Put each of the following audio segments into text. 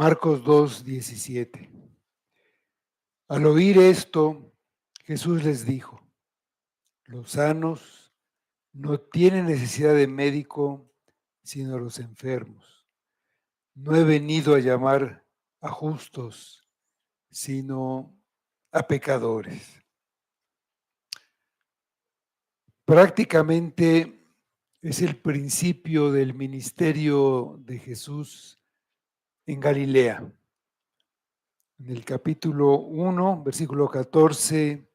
Marcos 2:17. Al oír esto, Jesús les dijo: los sanos no tienen necesidad de médico, sino los enfermos. No he venido a llamar a justos, sino a pecadores. Prácticamente es el principio del ministerio de Jesús en Galilea. En el capítulo 1, versículo 14,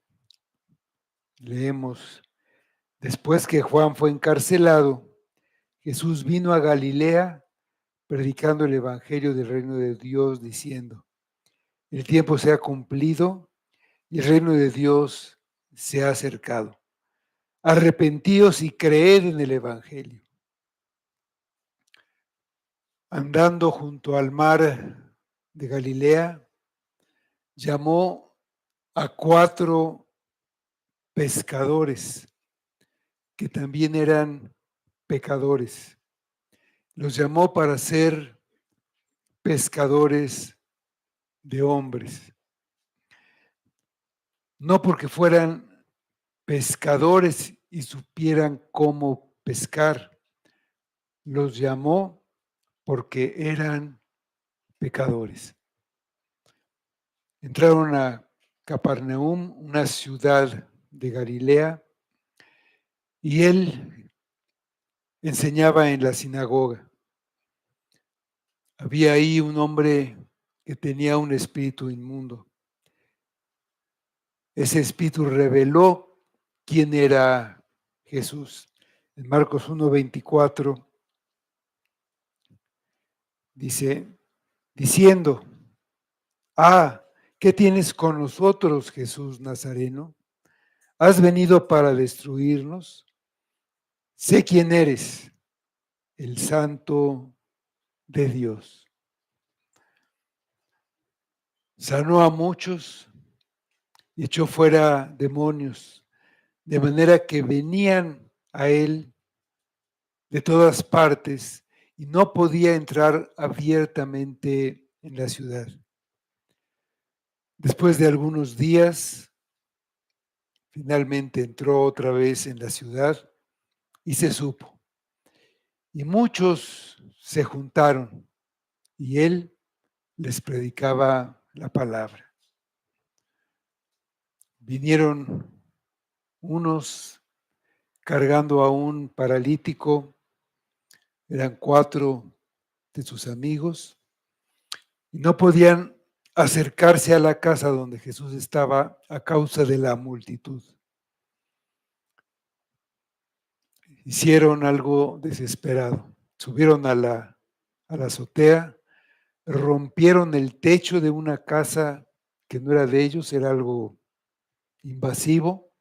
leemos: después que Juan fue encarcelado, Jesús vino a Galilea predicando el evangelio del reino de Dios, diciendo: el tiempo se ha cumplido y el reino de Dios se ha acercado. Arrepentíos y creed en el evangelio. Andando junto al mar de Galilea, llamó a 4 pescadores que también eran pecadores. Los llamó para ser pescadores de hombres. No porque fueran pescadores y supieran cómo pescar. Los llamó porque eran pecadores. Entraron a Capernaum, una ciudad de Galilea, y él enseñaba en la sinagoga. Había ahí un hombre que tenía un espíritu inmundo. Ese espíritu reveló quién era Jesús. En Marcos 1:24 dice, diciendo: ¿qué tienes con nosotros, Jesús Nazareno? ¿Has venido para destruirnos? Sé quién eres, el Santo de Dios. Sanó a muchos y echó fuera demonios, de manera que venían a él de todas partes y no podía entrar abiertamente en la ciudad. Después de algunos días, finalmente entró otra vez en la ciudad y se supo. Y muchos se juntaron y él les predicaba la palabra. Vinieron unos cargando a un paralítico, eran 4 de sus amigos, y no podían acercarse a la casa donde Jesús estaba a causa de la multitud. Hicieron algo desesperado. Subieron a la azotea, rompieron el techo de una casa que no era de ellos, era algo invasivo,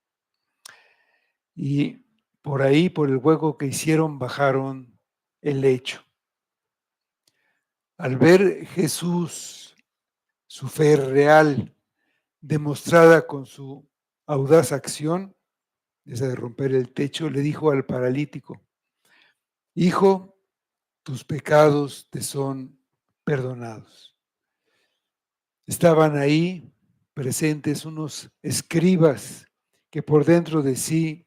y por ahí, por el hueco que hicieron, bajaron el lecho. Al ver Jesús su fe real, demostrada con su audaz acción, esa de romper el techo, le dijo al paralítico: hijo, tus pecados te son perdonados. Estaban ahí presentes unos escribas que por dentro de sí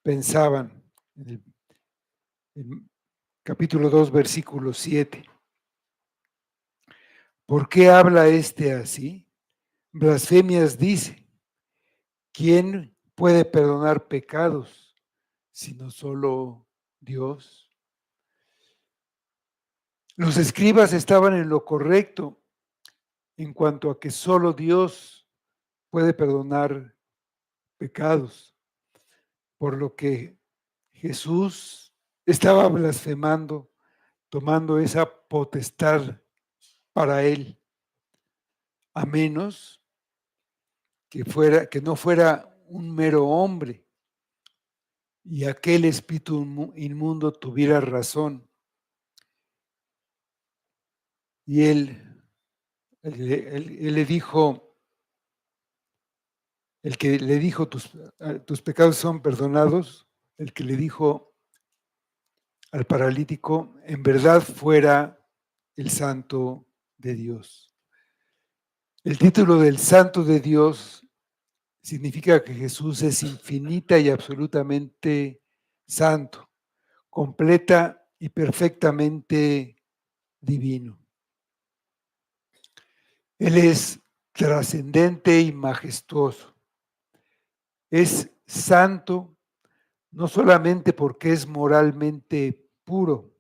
pensaban, en capítulo 2, versículo 7. ¿Por qué habla este así? Blasfemias dice. ¿Quién puede perdonar pecados sino solo Dios? Los escribas estaban en lo correcto en cuanto a que solo Dios puede perdonar pecados, por lo que Jesús estaba blasfemando, tomando esa potestad para él, a menos que no fuera un mero hombre y aquel espíritu inmundo tuviera razón. Y él le dijo, el que le dijo tus pecados son perdonados, el que le dijo al paralítico, en verdad fuera el Santo de Dios. El título del Santo de Dios significa que Jesús es infinita y absolutamente santo, completa y perfectamente divino. Él es trascendente y majestuoso. Es santo no solamente porque es moralmente puro.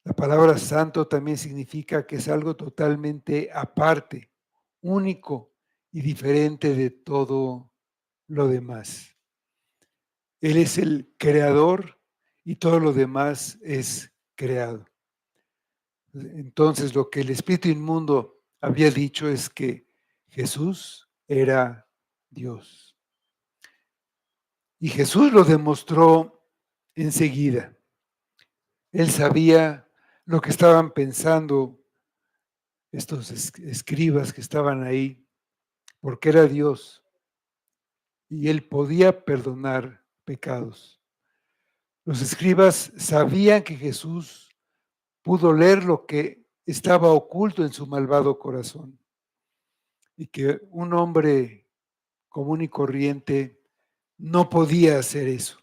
La palabra santo también significa que es algo totalmente aparte, único y diferente de todo lo demás. Él es el creador y todo lo demás es creado. Entonces, lo que el espíritu inmundo había dicho es que Jesús era Dios. Y Jesús lo demostró enseguida. Él sabía lo que estaban pensando estos escribas que estaban ahí, porque era Dios y él podía perdonar pecados. Los escribas sabían que Jesús pudo leer lo que estaba oculto en su malvado corazón y que un hombre común y corriente no podía hacer eso,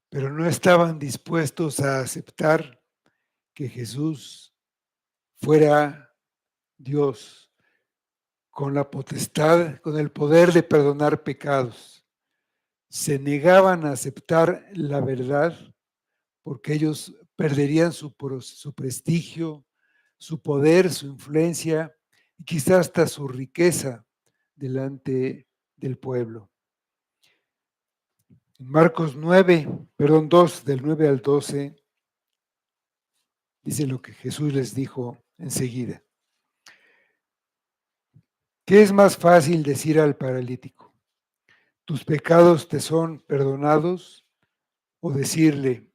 pero no estaban dispuestos a aceptar que Jesús fuera Dios con la potestad, con el poder de perdonar pecados. Se negaban a aceptar la verdad porque ellos perderían su prestigio, su poder, su influencia y quizás hasta su riqueza delante del pueblo. En Marcos 2, del 9 al 12, dice lo que Jesús les dijo enseguida. ¿Qué es más fácil decir al paralítico? ¿Tus pecados te son perdonados? O decirle,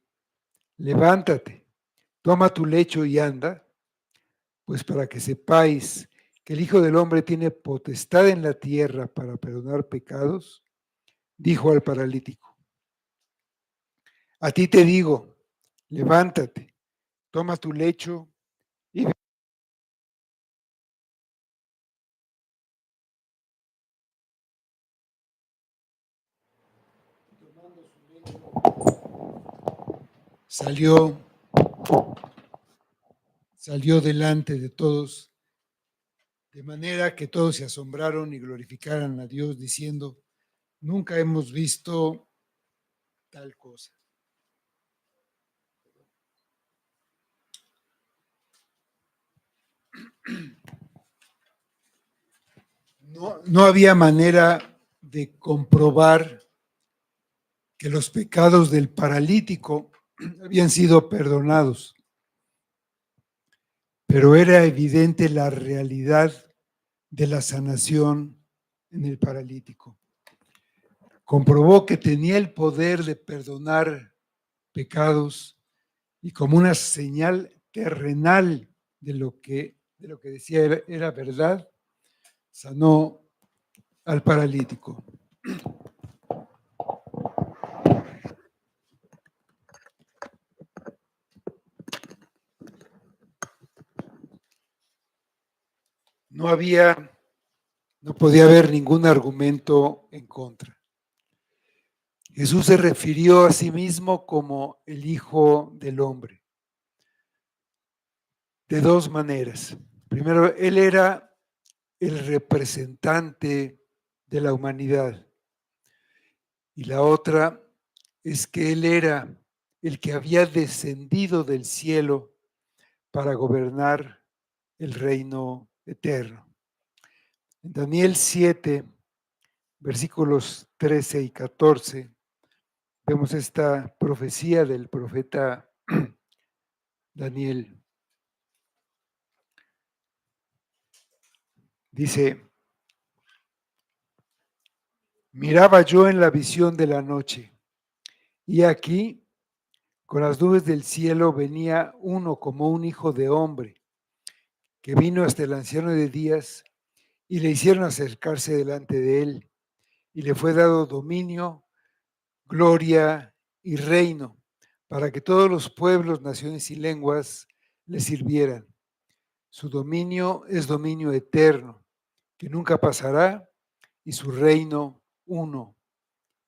levántate, toma tu lecho y anda, pues para que sepáis que el Hijo del Hombre tiene potestad en la tierra para perdonar pecados, dijo al paralítico, a ti te digo, levántate, toma tu lecho y salió, salió delante de todos, de manera que todos se asombraron y glorificaran a Dios diciendo, nunca hemos visto tal cosa. No había manera de comprobar que los pecados del paralítico habían sido perdonados, pero era evidente la realidad de la sanación en el paralítico. Comprobó que tenía el poder de perdonar pecados y como una señal terrenal de lo que decía era verdad, sanó al paralítico. No podía haber ningún argumento en contra. Jesús se refirió a sí mismo como el Hijo del Hombre, de dos maneras. Primero, Él era el representante de la humanidad. Y la otra es que Él era el que había descendido del cielo para gobernar el reino eterno. En Daniel 7, versículos 13 y 14, vemos esta profecía del profeta Daniel. Dice, miraba yo en la visión de la noche, y aquí, con las nubes del cielo, venía uno como un hijo de hombre, que vino hasta el anciano de días, y le hicieron acercarse delante de él, y le fue dado dominio, gloria y reino, para que todos los pueblos, naciones y lenguas le sirvieran. Su dominio es dominio eterno, que nunca pasará, y su reino uno,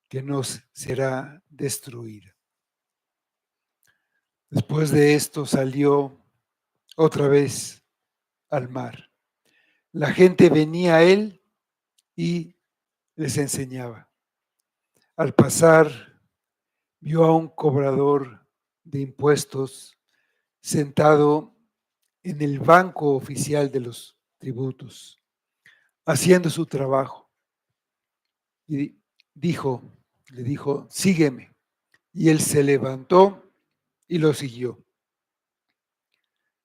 que no será destruido. Después de esto salió otra vez al mar. La gente venía a él y les enseñaba. Al pasar, vio a un cobrador de impuestos sentado en el banco oficial de los tributos, haciendo su trabajo. Y le dijo, sígueme. Y él se levantó y lo siguió.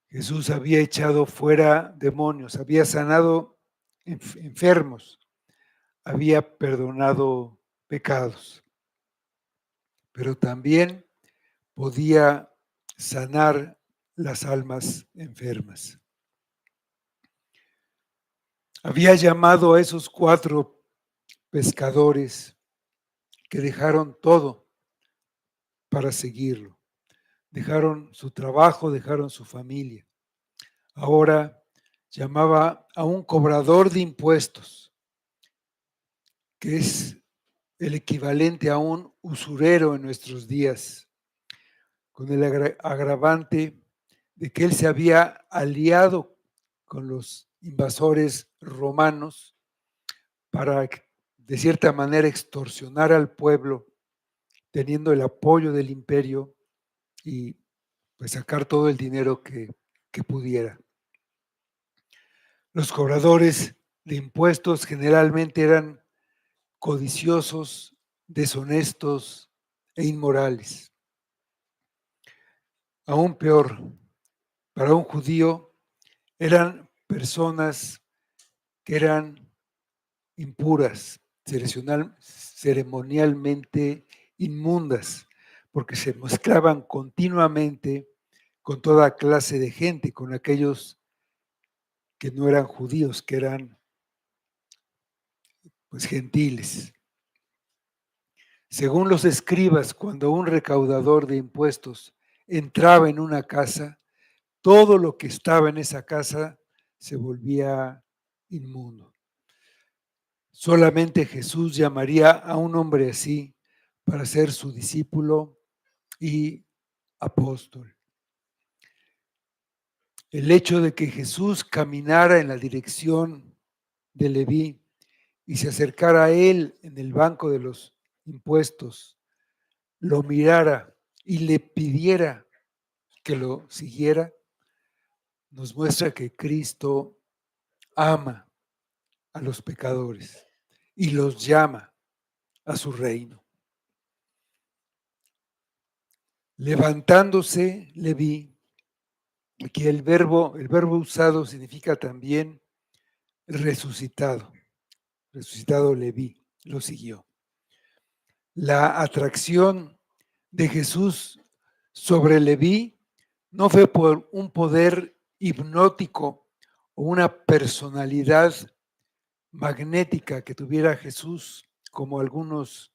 Jesús había echado fuera demonios, había sanado enfermos, había perdonado pecados, pero también podía sanar las almas enfermas. Había llamado a esos 4 pescadores que dejaron todo para seguirlo. Dejaron su trabajo, dejaron su familia. Ahora llamaba a un cobrador de impuestos, que es el equivalente a un usurero en nuestros días, con el agravante de que él se había aliado con los invasores romanos para, de cierta manera, extorsionar al pueblo, teniendo el apoyo del imperio y pues sacar todo el dinero que pudiera. Los cobradores de impuestos generalmente eran codiciosos, deshonestos e inmorales. Aún peor, para un judío eran personas que eran impuras, ceremonialmente inmundas, porque se mezclaban continuamente con toda clase de gente, con aquellos que no eran judíos, que eran pues gentiles. Según los escribas, cuando un recaudador de impuestos entraba en una casa, todo lo que estaba en esa casa se volvía inmundo. Solamente Jesús llamaría a un hombre así para ser su discípulo y apóstol. El hecho de que Jesús caminara en la dirección de Leví y se acercara a él en el banco de los impuestos, lo mirara y le pidiera que lo siguiera, nos muestra que Cristo ama a los pecadores y los llama a su reino. Levantándose, Leví, que el verbo usado significa también resucitado. Resucitado Leví, lo siguió. La atracción de Jesús sobre Leví no fue por un poder hipnótico o una personalidad magnética que tuviera Jesús, como algunos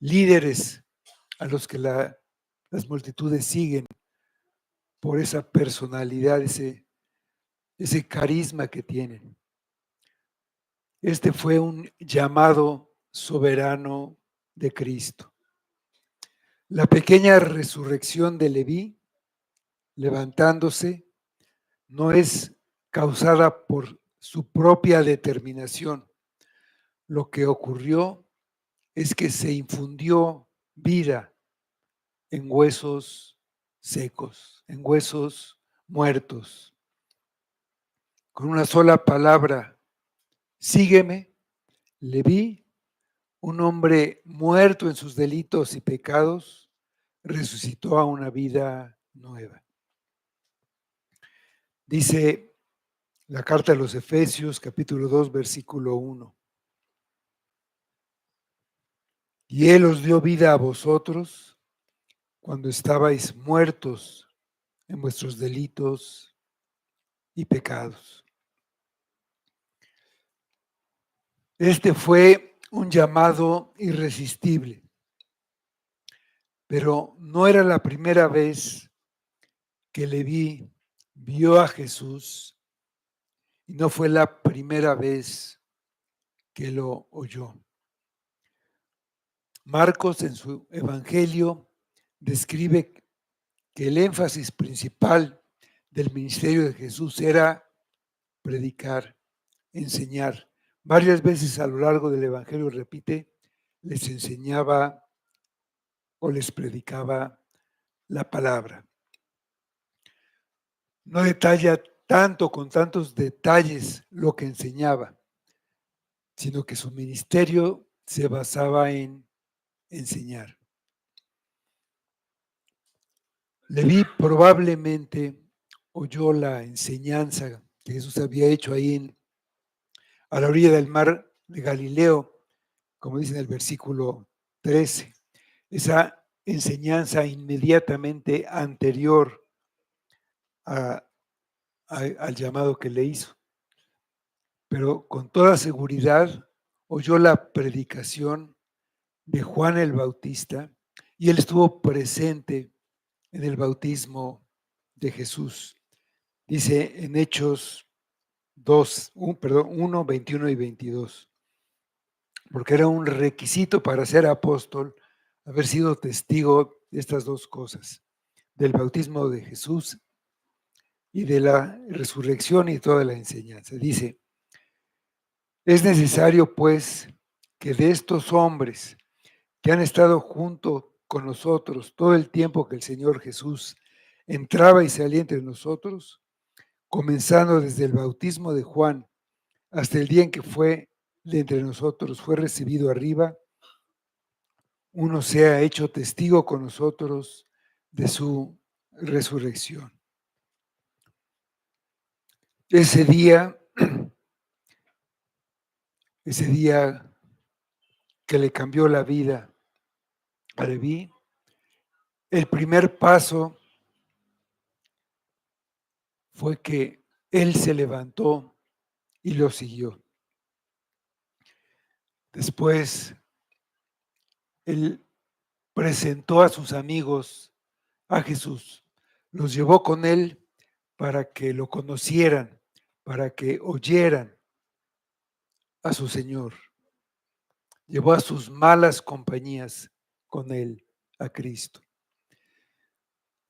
líderes a los que las multitudes siguen por esa personalidad, ese carisma que tienen. Este fue un llamado soberano de Cristo. La pequeña resurrección de Leví, levantándose, no es causada por su propia determinación. Lo que ocurrió es que se infundió vida en huesos secos, en huesos muertos. Con una sola palabra, sígueme, Leví, un hombre muerto en sus delitos y pecados, resucitó a una vida nueva. Dice la carta a los Efesios, capítulo 2, versículo 1. Y Él os dio vida a vosotros cuando estabais muertos en vuestros delitos y pecados. Este fue un llamado irresistible, pero no era la primera vez que Leví vio a Jesús y no fue la primera vez que lo oyó. Marcos en su evangelio describe que el énfasis principal del ministerio de Jesús era predicar, enseñar. Varias veces a lo largo del evangelio repite, les enseñaba o les predicaba la palabra. No detalla tanto, con tantos detalles, lo que enseñaba, sino que su ministerio se basaba en enseñar. Leví probablemente oyó la enseñanza que Jesús había hecho ahí a la orilla del mar de Galileo, como dice en el versículo 13. Esa enseñanza inmediatamente anterior al llamado que le hizo. Pero con toda seguridad oyó la predicación de Juan el Bautista y él estuvo presente en el bautismo de Jesús. Dice en Hechos 1, 21 y 22, porque era un requisito para ser apóstol haber sido testigo de estas dos cosas, del bautismo de Jesús y de la resurrección y toda la enseñanza. Dice, es necesario pues que de estos hombres que han estado junto con nosotros todo el tiempo que el Señor Jesús entraba y salía entre nosotros, comenzando desde el bautismo de Juan hasta el día en que fue de entre nosotros, fue recibido arriba, uno sea hecho testigo con nosotros de su resurrección. Ese día que le cambió la vida a Leví, el primer paso fue que él se levantó y lo siguió. Después, él presentó a sus amigos a Jesús, los llevó con él para que lo conocieran, para que oyeran a su Señor. Llevó a sus malas compañías con él, a Cristo.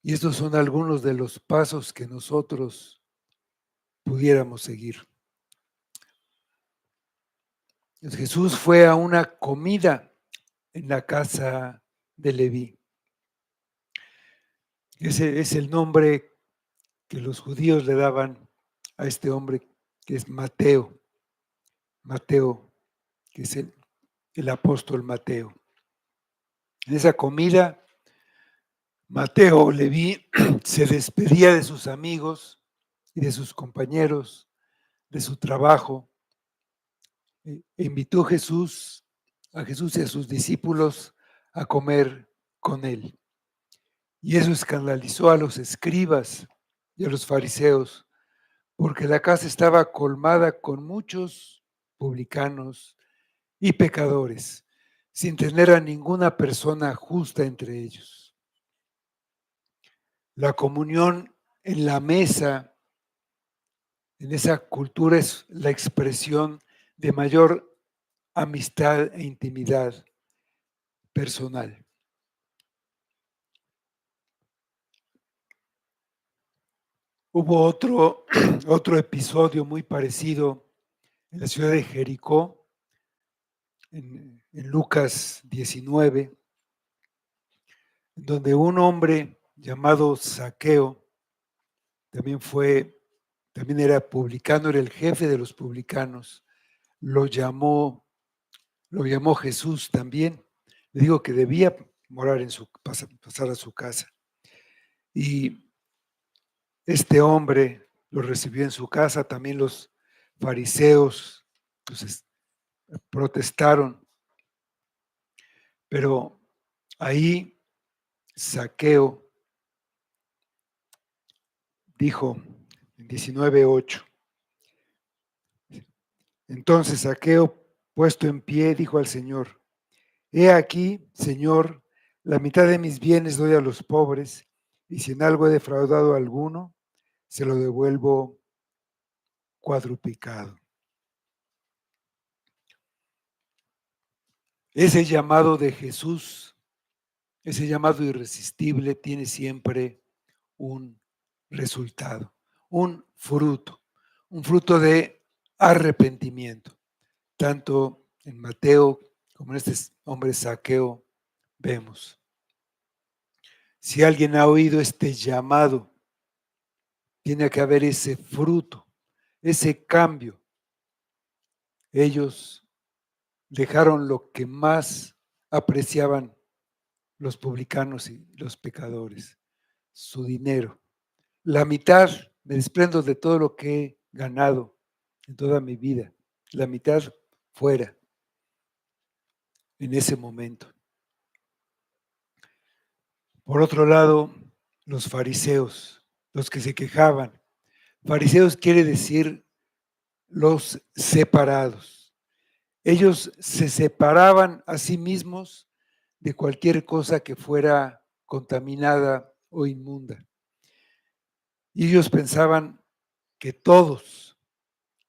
Y estos son algunos de los pasos que nosotros pudiéramos seguir. Jesús fue a una comida en la casa de Leví. Ese es el nombre que los judíos le daban a este hombre, que es Mateo. Mateo, que es el apóstol Mateo. En esa comida, Mateo Leví se despedía de sus amigos y de sus compañeros, de su trabajo. Invitó a Jesús y a sus discípulos a comer con él. Y eso escandalizó a los escribas y a los fariseos, porque la casa estaba colmada con muchos publicanos y pecadores, sin tener a ninguna persona justa entre ellos. La comunión en la mesa, en esa cultura, es la expresión de mayor amistad e intimidad personal. Hubo otro episodio muy parecido en la ciudad de Jericó, en Lucas 19, donde un hombre llamado Zaqueo, también era publicano, era el jefe de los publicanos, lo llamó Jesús también. Le digo que debía morar pasar a su casa. Y este hombre lo recibió en su casa, también los fariseos pues, protestaron, pero ahí Zaqueo dijo en 19:8, entonces Zaqueo, puesto en pie, dijo al Señor, he aquí, Señor, la mitad de mis bienes doy a los pobres, y si en algo he defraudado a alguno, se lo devuelvo cuadruplicado. Ese llamado de Jesús, ese llamado irresistible, tiene siempre un resultado, un fruto de arrepentimiento. Tanto en Mateo como en este hombre Zaqueo vemos. Si alguien ha oído este llamado, tiene que haber ese fruto, ese cambio. Ellos dejaron lo que más apreciaban los publicanos y los pecadores, su dinero. La mitad, me desprendo de todo lo que he ganado en toda mi vida, la mitad fuera en ese momento. Por otro lado, los fariseos, los que se quejaban. Fariseos quiere decir los separados. Ellos se separaban a sí mismos de cualquier cosa que fuera contaminada o inmunda. Y ellos pensaban que todos,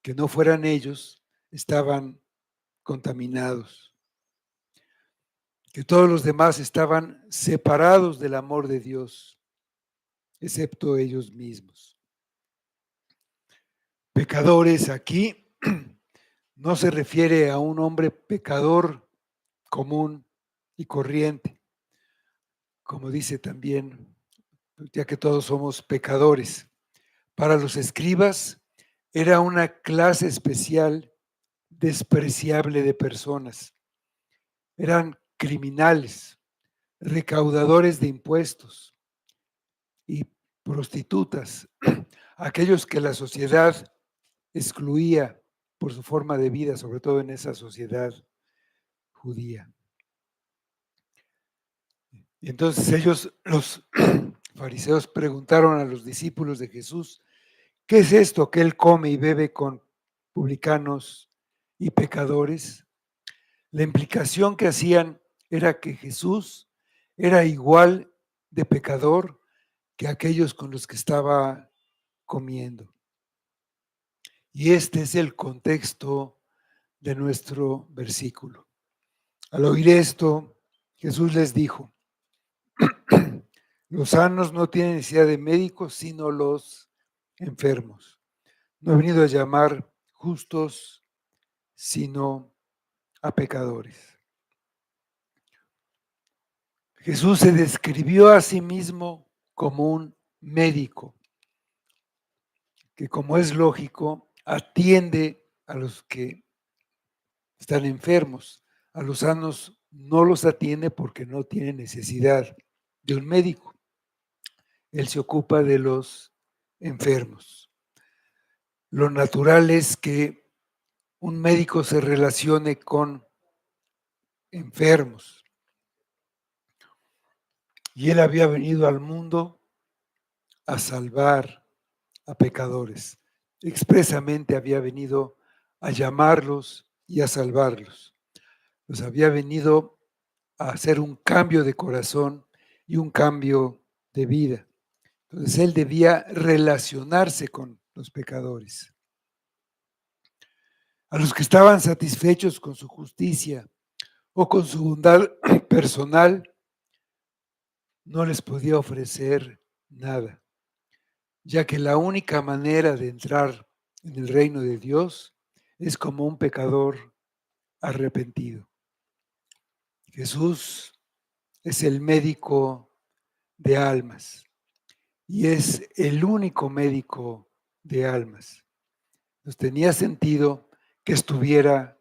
que no fueran ellos, estaban contaminados, que todos los demás estaban separados del amor de Dios, excepto ellos mismos. Pecadores aquí no se refiere a un hombre pecador común y corriente, como dice también, ya que todos somos pecadores. Para los escribas era una clase especial despreciable de personas. Eran criminales, recaudadores de impuestos y prostitutas, aquellos que la sociedad excluía por su forma de vida, sobre todo en esa sociedad judía. Y entonces ellos, los fariseos, preguntaron a los discípulos de Jesús, ¿qué es esto que él come y bebe con publicanos y pecadores? La implicación que hacían era que Jesús era igual de pecador que aquellos con los que estaba comiendo. Y este es el contexto de nuestro versículo. Al oír esto, Jesús les dijo, los sanos no tienen necesidad de médicos, sino los enfermos. No he venido a llamar justos, sino a pecadores. Jesús se describió a sí mismo como un médico, que como es lógico, atiende a los que están enfermos. A los sanos no los atiende porque no tiene necesidad de un médico. Él se ocupa de los enfermos. Lo natural es que un médico se relacione con enfermos. Y él había venido al mundo a salvar a pecadores. Expresamente había venido a llamarlos y a salvarlos. Los había venido a hacer un cambio de corazón y un cambio de vida. Entonces él debía relacionarse con los pecadores. A los que estaban satisfechos con su justicia o con su bondad personal, no les podía ofrecer nada, ya que la única manera de entrar en el reino de Dios es como un pecador arrepentido. Jesús es el médico de almas y es el único médico de almas. Entonces tenía sentido que estuviera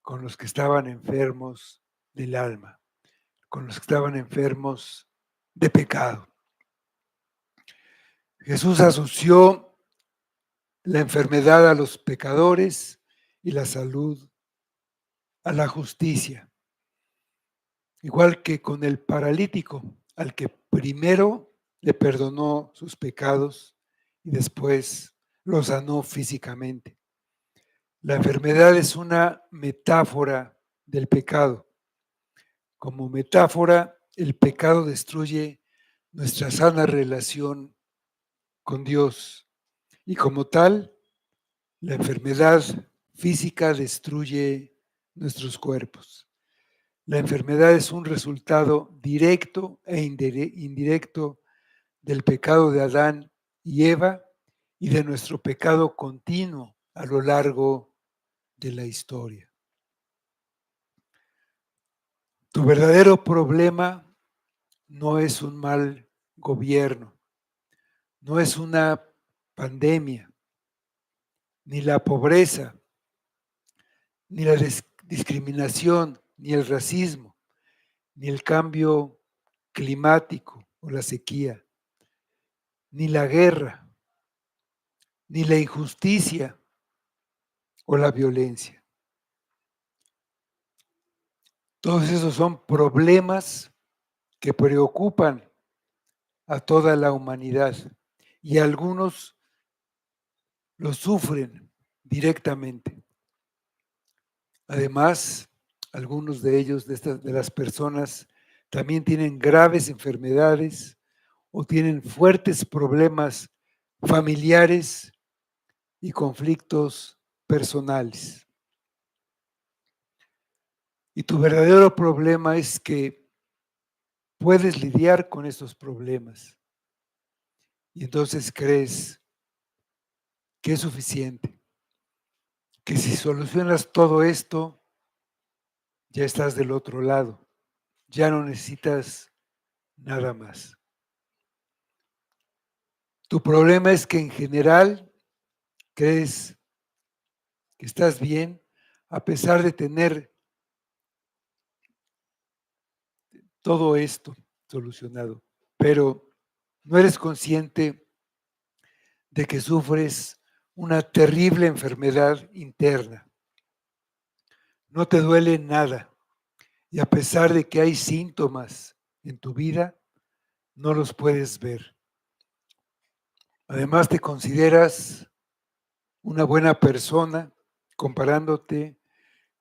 con los que estaban enfermos del alma, con los que estaban enfermos de pecado. Jesús asoció la enfermedad a los pecadores y la salud a la justicia. Igual que con el paralítico, al que primero le perdonó sus pecados y después lo sanó físicamente. La enfermedad es una metáfora del pecado. Como metáfora, el pecado destruye nuestra sana relación con Dios. Y como tal, la enfermedad física destruye nuestros cuerpos. La enfermedad es un resultado directo e indirecto del pecado de Adán y Eva y de nuestro pecado continuo a lo largo de la historia. Tu verdadero problema no es un mal gobierno, no es una pandemia, ni la pobreza, ni la discriminación, ni el racismo, ni el cambio climático o la sequía, ni la guerra, ni la injusticia o la violencia. Todos esos son problemas que preocupan a toda la humanidad y algunos los sufren directamente. Además, algunos de ellos, de las personas, también tienen graves enfermedades o tienen fuertes problemas familiares y conflictos personales. Y tu verdadero problema es que puedes lidiar con esos problemas y entonces crees que es suficiente, que si solucionas todo esto, ya estás del otro lado, ya no necesitas nada más. Tu problema es que en general crees que estás bien a pesar de tener todo esto solucionado, pero no eres consciente de que sufres una terrible enfermedad interna. No te duele nada y a pesar de que hay síntomas en tu vida, no los puedes ver. Además te consideras una buena persona comparándote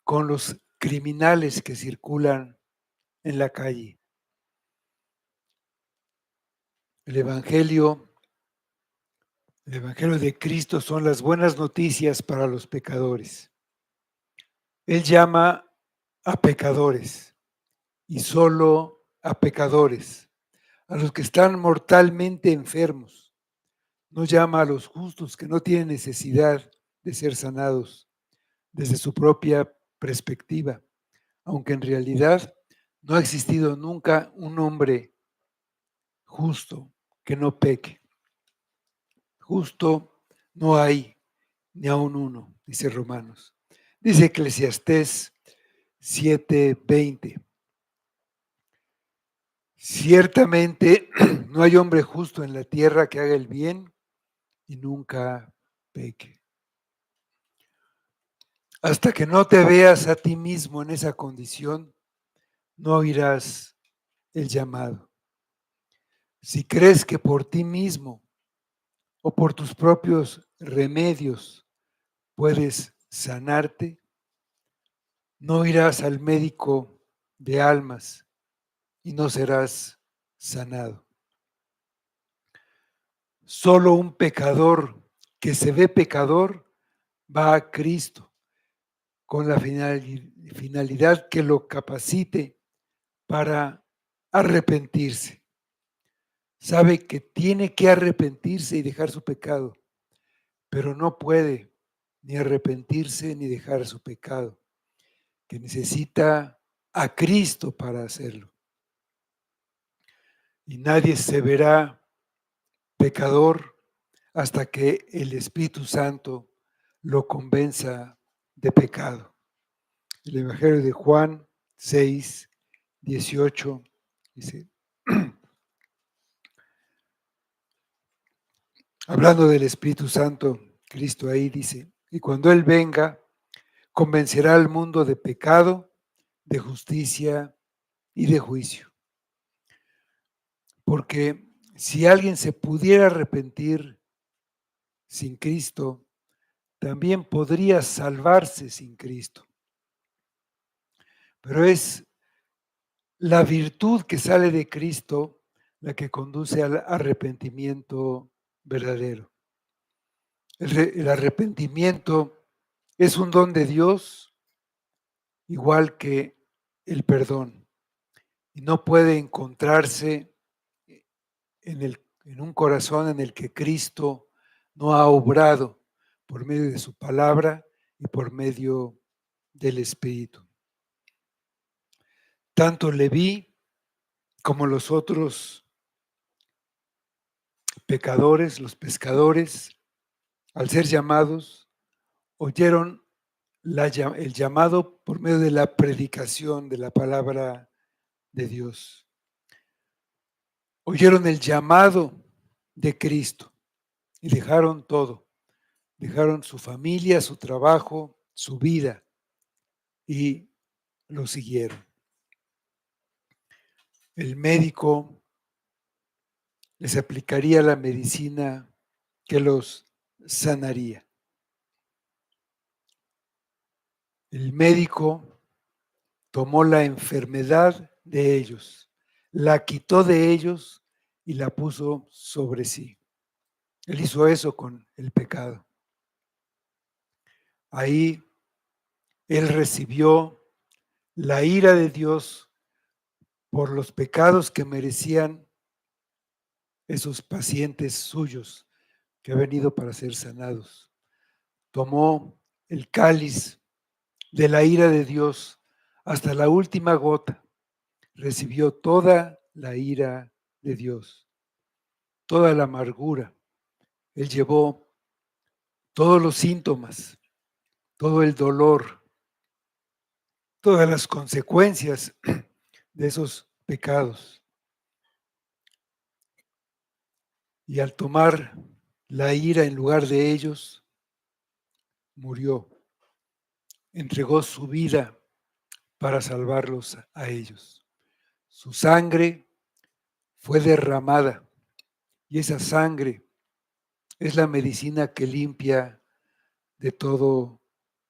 con los criminales que circulan en la calle. El Evangelio, el Evangelio de Cristo son las buenas noticias para los pecadores. Él llama a pecadores y solo a pecadores, a los que están mortalmente enfermos. No llama a los justos que no tienen necesidad de ser sanados desde su propia perspectiva, aunque en realidad no ha existido nunca un hombre justo que no peque. Justo no hay ni aun uno, dice Romanos. Dice Eclesiastés 7:20. Ciertamente no hay hombre justo en la tierra que haga el bien y nunca peque. Hasta que no te veas a ti mismo en esa condición, no oirás el llamado. Si crees que por ti mismo o por tus propios remedios puedes sanarte, no irás al médico de almas y no serás sanado. Solo un pecador que se ve pecador va a Cristo con la finalidad que lo capacite para arrepentirse. Sabe que tiene que arrepentirse y dejar su pecado, pero no puede ni arrepentirse ni dejar su pecado, que necesita a Cristo para hacerlo. Y nadie se verá pecador hasta que el Espíritu Santo lo convenza de pecado. El Evangelio de Juan 6:18 dice, hablando del Espíritu Santo, Cristo ahí dice, y cuando Él venga, convencerá al mundo de pecado, de justicia y de juicio. Porque si alguien se pudiera arrepentir sin Cristo, también podría salvarse sin Cristo. Pero es la virtud que sale de Cristo la que conduce al arrepentimiento verdadero. El arrepentimiento es un don de Dios, igual que el perdón, y no puede encontrarse en un corazón en el que Cristo no ha obrado por medio de su palabra y por medio del Espíritu. Tanto Leví como los otros pecadores, los pescadores, al ser llamados, oyeron el llamado por medio de la predicación de la palabra de Dios. Oyeron el llamado de Cristo y dejaron todo. Dejaron su familia, su trabajo, su vida y lo siguieron. El médico les aplicaría la medicina que los sanaría. El médico tomó la enfermedad de ellos, la quitó de ellos y la puso sobre sí. Él hizo eso con el pecado. Ahí él recibió la ira de Dios por los pecados que merecían esos pacientes suyos que han venido para ser sanados. Tomó el cáliz de la ira de Dios hasta la última gota. Recibió toda la ira de Dios, toda la amargura. Él llevó todos los síntomas, todo el dolor, todas las consecuencias de esos pecados. Y al tomar la ira en lugar de ellos, murió. Entregó su vida para salvarlos a ellos. Su sangre fue derramada y esa sangre es la medicina que limpia de todo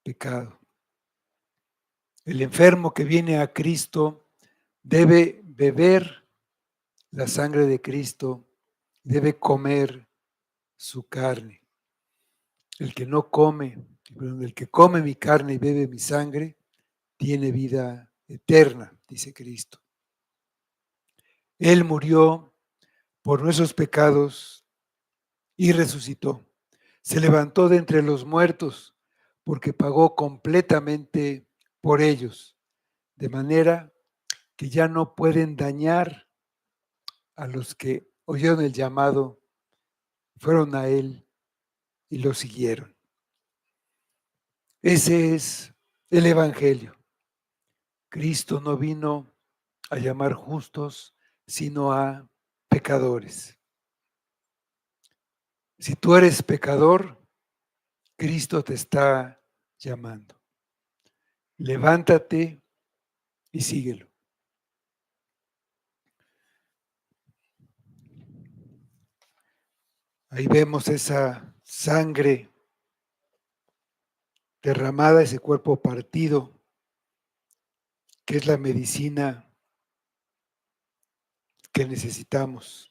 pecado. El enfermo que viene a Cristo debe beber la sangre de Cristo, debe comer su carne. El que no come, el que come mi carne y bebe mi sangre, tiene vida eterna, dice Cristo. Él murió por nuestros pecados y resucitó. Se levantó de entre los muertos porque pagó completamente por ellos, de manera que ya no pueden dañar a los que oyeron el llamado, fueron a Él y lo siguieron. Ese es el Evangelio. Cristo no vino a llamar justos, sino a pecadores. Si tú eres pecador, Cristo te está llamando. Levántate y síguelo. Ahí vemos esa sangre derramada, ese cuerpo partido, que es la medicina que necesitamos.